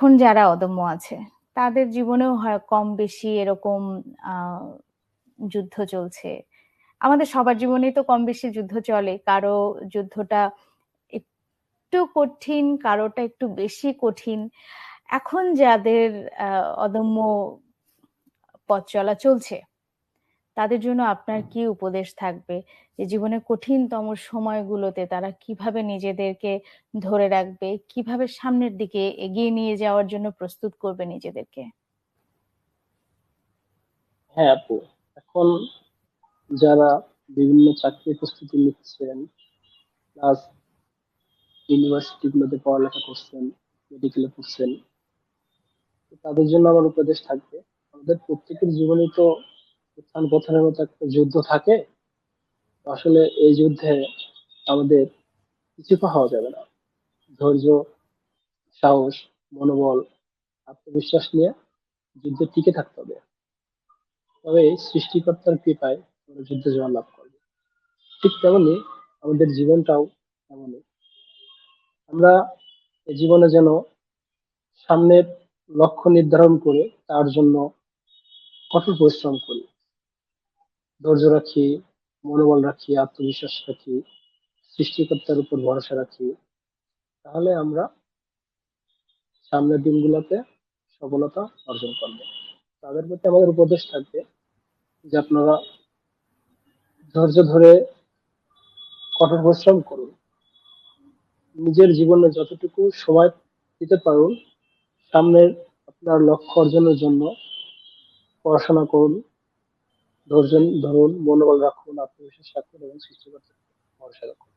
এখন যারা অদম্য আছে, তাদের জীবনেও হয় কম বেশি এরকম আ যুদ্ধ চলছে। আমাদের সবার জীবনেই তো কম বেশি যুদ্ধ চলে। কারো যুদ্ধটা একটু কঠিন, কারোটা একটু বেশি কঠিন। এখন যাদের আ অদম্য পথ চলা চলছে, তাদের জন্য আপনার কি উপদেশ থাকবে? যে জীবনের কঠিনতম সময়গুলোতে তারা কিভাবে নিজেদেরকে ধরে রাখবে? কিভাবে সামনের দিকে এগিয়ে নিয়ে যাওয়ার জন্য প্রস্তুত করবে নিজেদেরকে? হ্যাঁ আপু, এখন যারা বিভিন্ন চাকরির প্রস্তুতি নিচ্ছেন, প্লাস ইউনিভার্সিটি গুলোতে পড়ালেখা করছেন, মেডিকেলে পড়ছেন, তো তাদের জন্য আমার উপদেশ থাকবে, আমাদের প্রত্যেকের জীবনে তো উত্থান পতনের মতো একটা যুদ্ধ থাকে। তো আসলে এই যুদ্ধে আমাদের পিছু পা হওয়া যাবে না। ধৈর্য, সাহস, মনোবল, আত্মবিশ্বাস নিয়ে যুদ্ধে টিকে থাকতে হবে। তবে সৃষ্টিকর্তার কৃপায় আমরা যুদ্ধে জয় লাভ করবো। ঠিক তেমনি আমাদের জীবনটাও এমনই। আমরা এই জীবনে যেন সামনের লক্ষ্য নির্ধারণ করে তার জন্য কঠোর পরিশ্রম করি, ধৈর্য রাখি, মনোবল রাখি, আত্মবিশ্বাস রাখি, সৃষ্টিকর্তার উপর ভরসা রাখি। তাহলে আমরা সামনের দিনগুলোতে সফলতা অর্জন করবো। তাদের প্রতি আমাদের উপদেশ থাকবে যে আপনারা ধৈর্য ধরে কঠোর পরিশ্রম করুন, নিজের জীবনে যতটুকু সময় দিতে পারুন সামনের আপনার লক্ষ্য অর্জনের জন্য পড়াশোনা করুন, ধৈর্য ধরুন, মনোবল রাখুন, আত্মবিশ্বাস রাখুন এবং সৃষ্টিকর্তার উপর ভরসা রাখুন।